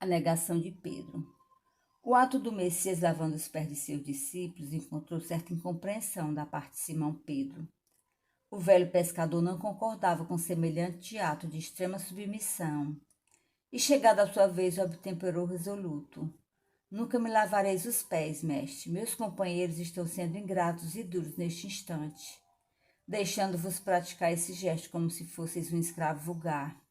A negação de Pedro. O ato do Messias lavando os pés de seus discípulos encontrou certa incompreensão da parte de Simão Pedro. O velho pescador não concordava com semelhante ato de extrema submissão, e chegada a sua vez obtemperou resoluto. Nunca me lavareis os pés, mestre. Meus companheiros estão sendo ingratos e duros neste instante, deixando-vos praticar esse gesto como se fosseis um escravo vulgar.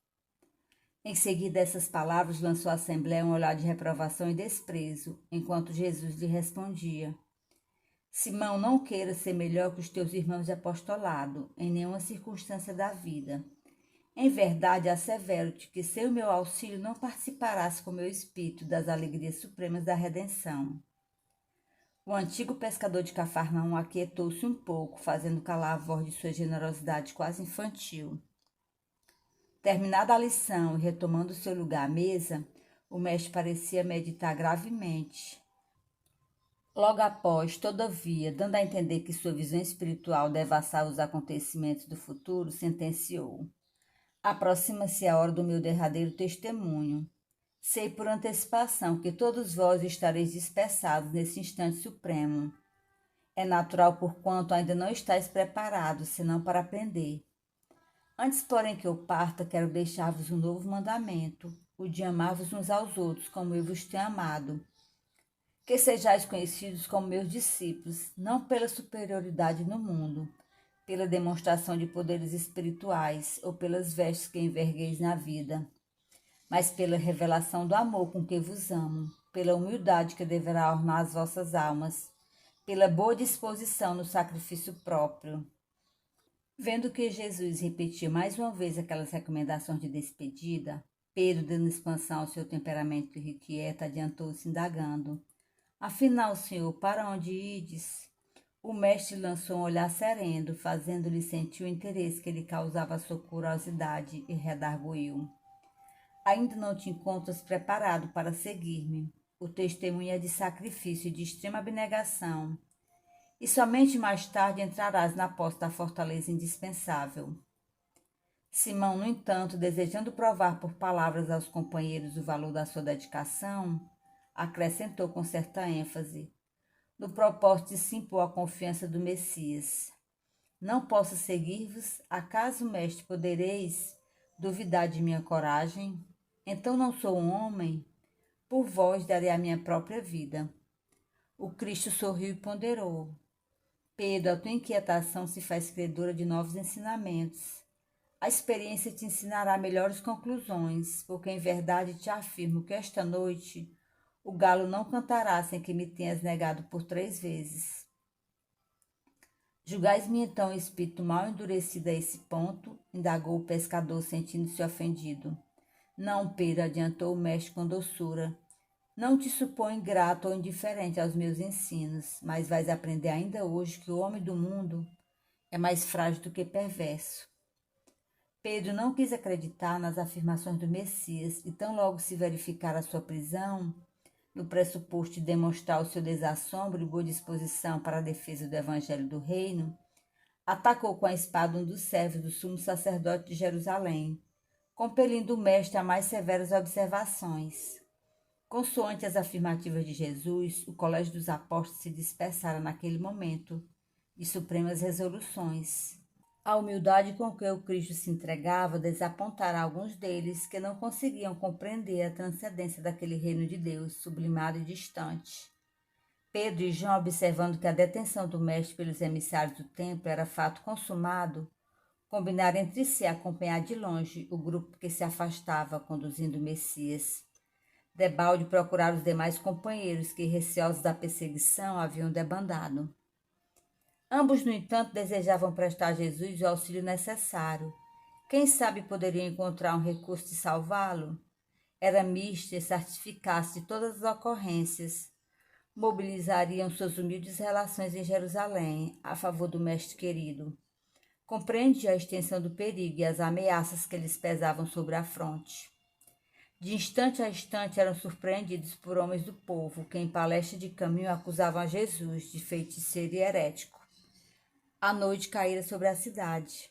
Em seguida essas palavras lançou à Assembleia um olhar de reprovação e desprezo, enquanto Jesus lhe respondia: Simão, não queiras ser melhor que os teus irmãos de apostolado, em nenhuma circunstância da vida. Em verdade, assevero-te que sem o meu auxílio não participarás com meu espírito das alegrias supremas da redenção. O antigo pescador de Cafarnaum aquietou-se um pouco, fazendo calar a voz de sua generosidade quase infantil. Terminada a lição e retomando seu lugar à mesa, o mestre parecia meditar gravemente. Logo após, todavia, dando a entender que sua visão espiritual devassava os acontecimentos do futuro, sentenciou: Aproxima-se a hora do meu derradeiro testemunho. Sei por antecipação que todos vós estareis dispersados nesse instante supremo. É natural porquanto ainda não estáis preparados, senão para aprender. Antes, porém, que eu parta, quero deixar-vos um novo mandamento, o de amar-vos uns aos outros, como eu vos tenho amado. Que sejais conhecidos como meus discípulos, não pela superioridade no mundo, pela demonstração de poderes espirituais ou pelas vestes que envergueis na vida, mas pela revelação do amor com que vos amo, pela humildade que deverá ornar as vossas almas, pela boa disposição no sacrifício próprio. Vendo que Jesus repetia mais uma vez aquelas recomendações de despedida, Pedro, dando expansão ao seu temperamento irrequieto, adiantou-se indagando: Afinal, Senhor, para onde ides? O mestre lançou um olhar sereno, fazendo-lhe sentir o interesse que lhe causava a sua curiosidade, e redarguiu: Ainda não te encontras preparado para seguir-me. O testemunho é de sacrifício e de extrema abnegação, e somente mais tarde entrarás na posse da fortaleza indispensável. Simão, no entanto, desejando provar por palavras aos companheiros o valor da sua dedicação, acrescentou com certa ênfase, no propósito de se impor a confiança do Messias: Não posso seguir-vos? Acaso, mestre, podereis duvidar de minha coragem? Então não sou um homem? Por vós darei a minha própria vida. O Cristo sorriu e ponderou: Pedro, a tua inquietação se faz credora de novos ensinamentos. A experiência te ensinará melhores conclusões, porque em verdade te afirmo que esta noite o galo não cantará sem que me tenhas negado por 3 vezes. Julgais-me então o espírito mal endurecido a esse ponto? Indagou o pescador, sentindo-se ofendido. Não, Pedro, adiantou o mestre com doçura. Não te suponho ingrato ou indiferente aos meus ensinos, mas vais aprender ainda hoje que o homem do mundo é mais frágil do que perverso. Pedro não quis acreditar nas afirmações do Messias e tão logo se verificar a sua prisão, no pressuposto de demonstrar o seu desassombro e boa disposição para a defesa do evangelho do reino, atacou com a espada um dos servos do sumo sacerdote de Jerusalém, compelindo o mestre a mais severas observações. Consoante as afirmativas de Jesus, o colégio dos apóstolos se dispersara naquele momento de supremas resoluções. A humildade com que o Cristo se entregava desapontara alguns deles que não conseguiam compreender a transcendência daquele reino de Deus, sublimado e distante. Pedro e João, observando que a detenção do mestre pelos emissários do templo era fato consumado, combinaram entre si acompanhar de longe o grupo que se afastava, conduzindo o Messias. Debalde procurar os demais companheiros que, receosos da perseguição, haviam debandado. Ambos, no entanto, desejavam prestar a Jesus o auxílio necessário. Quem sabe poderiam encontrar um recurso de salvá-lo? Era misto e certificasse de todas as ocorrências. Mobilizariam suas humildes relações em Jerusalém a favor do mestre querido. Compreendia a extensão do perigo e as ameaças que lhes pesavam sobre a fronte. De instante a instante eram surpreendidos por homens do povo que, em palestra de caminho, acusavam a Jesus de feiticeiro e herético. A noite caíra sobre a cidade.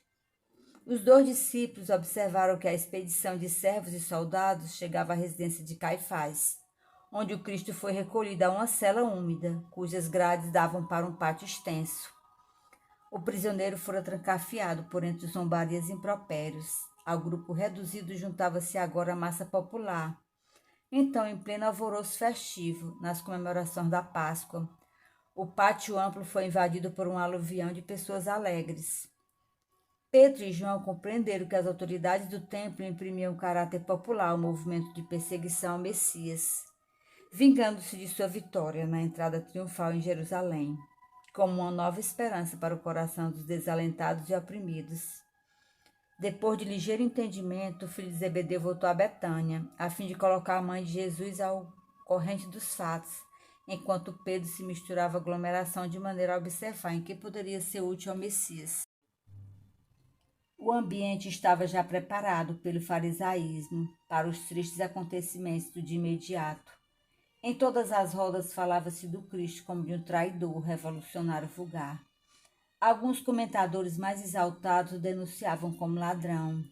Os 2 discípulos observaram que a expedição de servos e soldados chegava à residência de Caifás, onde o Cristo foi recolhido a uma cela úmida, cujas grades davam para um pátio extenso. O prisioneiro fora trancafiado por entre zombarias e impropérios. Ao grupo reduzido juntava-se agora a massa popular. Então, em pleno alvoroço festivo, nas comemorações da Páscoa, o pátio amplo foi invadido por um aluvião de pessoas alegres. Pedro e João compreenderam que as autoridades do templo imprimiam caráter popular ao movimento de perseguição ao Messias, vingando-se de sua vitória na entrada triunfal em Jerusalém, como uma nova esperança para o coração dos desalentados e oprimidos. Depois de ligeiro entendimento, o filho de Zebedeu voltou a Betânia, a fim de colocar a mãe de Jesus ao corrente dos fatos, enquanto Pedro se misturava à aglomeração de maneira a observar em que poderia ser útil ao Messias. O ambiente estava já preparado pelo farisaísmo para os tristes acontecimentos do dia imediato. Em todas as rodas falava-se do Cristo como de um traidor, revolucionário vulgar. Alguns comentadores mais exaltados o denunciavam como ladrão.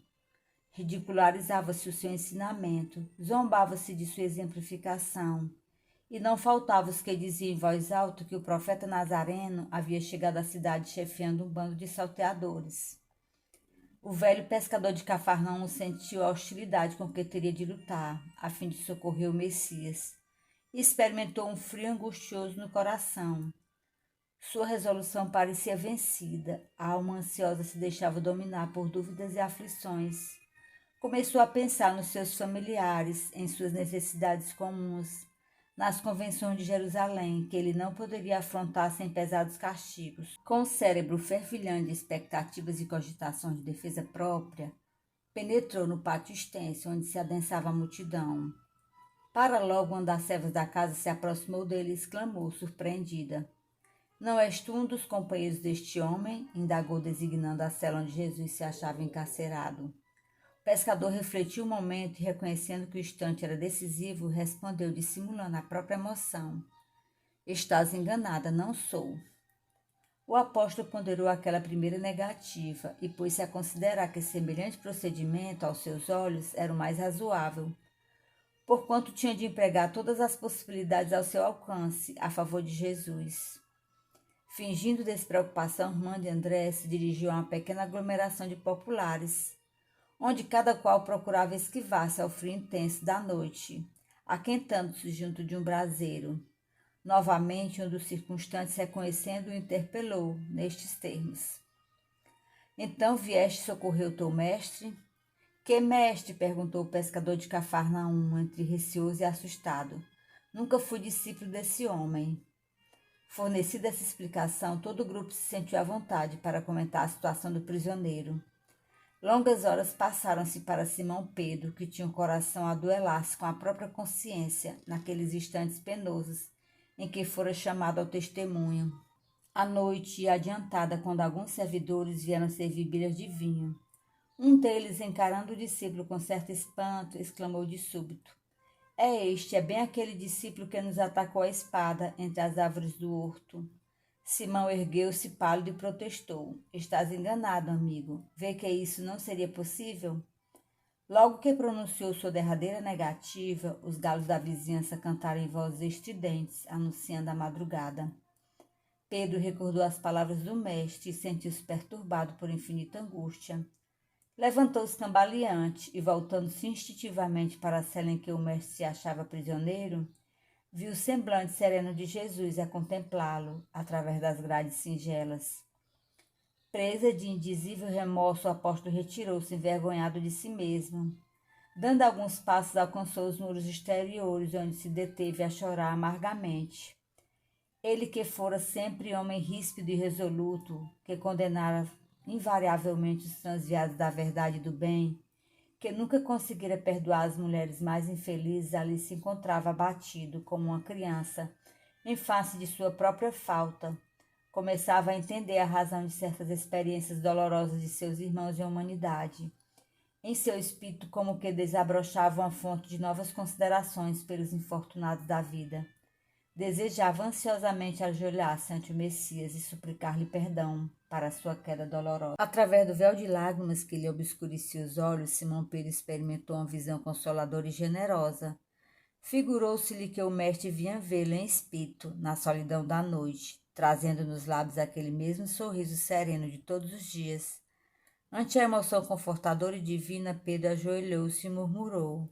Ridicularizava-se o seu ensinamento, zombava-se de sua exemplificação. E não faltavam os que diziam em voz alta que o profeta Nazareno havia chegado à cidade chefiando um bando de salteadores. O velho pescador de Cafarnaum sentiu a hostilidade com que teria de lutar, a fim de socorrer o Messias, e experimentou um frio angustioso no coração. Sua resolução parecia vencida, a alma ansiosa se deixava dominar por dúvidas e aflições. Começou a pensar nos seus familiares, em suas necessidades comuns, nas convenções de Jerusalém, que ele não poderia afrontar sem pesados castigos. Com o cérebro fervilhando de expectativas e cogitações de defesa própria, penetrou no pátio extenso, onde se adensava a multidão. Para logo, uma das servas da casa se aproximou dele e exclamou, surpreendida: "Não és tu um dos companheiros deste homem?" indagou, designando a cela onde Jesus se achava encarcerado. O pescador refletiu um momento e, reconhecendo que o instante era decisivo, respondeu, dissimulando a própria emoção: "Estás enganada, não sou." O apóstolo ponderou aquela primeira negativa e pôs-se a considerar que semelhante procedimento, aos seus olhos, era o mais razoável, porquanto tinha de empregar todas as possibilidades ao seu alcance a favor de Jesus. Fingindo despreocupação, a irmã de André se dirigiu a uma pequena aglomeração de populares, onde cada qual procurava esquivar-se ao frio intenso da noite, aquentando-se junto de um braseiro. Novamente, um dos circunstantes, reconhecendo-o, interpelou, nestes termos: "Então vieste socorrer o teu mestre?" "Que mestre?" perguntou o pescador de Cafarnaum, entre receoso e assustado. "Nunca fui discípulo desse homem." Fornecida essa explicação, todo o grupo se sentiu à vontade para comentar a situação do prisioneiro. Longas horas passaram-se para Simão Pedro, que tinha o coração a duelar-se com a própria consciência naqueles instantes penosos em que fora chamado ao testemunho. A noite ia adiantada quando alguns servidores vieram servir bilhas de vinho. Um deles, encarando o discípulo com certo espanto, exclamou de súbito: é bem aquele discípulo que nos atacou a espada entre as árvores do horto." Simão ergueu-se pálido e protestou: "Estás enganado, amigo. Vê que isso não seria possível?" Logo que pronunciou sua derradeira negativa, os galos da vizinhança cantaram em vozes estridentes, anunciando a madrugada. Pedro recordou as palavras do mestre e sentiu-se perturbado por infinita angústia. Levantou-se cambaleante e, voltando-se instintivamente para a cela em que o mestre se achava prisioneiro, viu o semblante sereno de Jesus a contemplá-lo através das grades singelas. Presa de indizível remorso, o apóstolo retirou-se envergonhado de si mesmo. Dando alguns passos, alcançou os muros exteriores, onde se deteve a chorar amargamente. Ele que fora sempre homem ríspido e resoluto, que condenara invariavelmente os transviados da verdade e do bem, que nunca conseguira perdoar as mulheres mais infelizes, ali se encontrava abatido como uma criança, em face de sua própria falta. Começava a entender a razão de certas experiências dolorosas de seus irmãos em humanidade. Em seu espírito, como que desabrochava uma fonte de novas considerações pelos infortunados da vida. Desejava ansiosamente ajoelhar-se ante o Messias e suplicar-lhe perdão para a sua queda dolorosa. Através do véu de lágrimas que lhe obscurecia os olhos, Simão Pedro experimentou uma visão consoladora e generosa. Figurou-se-lhe que o mestre vinha vê-lo em espírito, na solidão da noite, trazendo nos lábios aquele mesmo sorriso sereno de todos os dias. Ante a emoção confortadora e divina, Pedro ajoelhou-se e murmurou: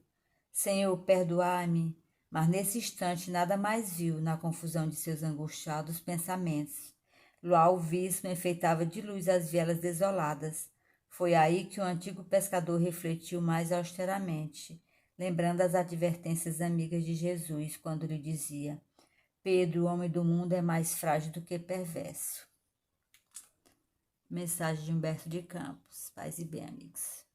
Senhor, perdoai-me. Mas nesse instante nada mais viu na confusão de seus angustiados pensamentos. Luar alvíssimo enfeitava de luz as vielas desoladas. Foi aí que o antigo pescador refletiu mais austeramente, lembrando as advertências amigas de Jesus, quando lhe dizia: Pedro, o homem do mundo, é mais frágil do que perverso. Mensagem de Humberto de Campos. Paz e bem, amigos.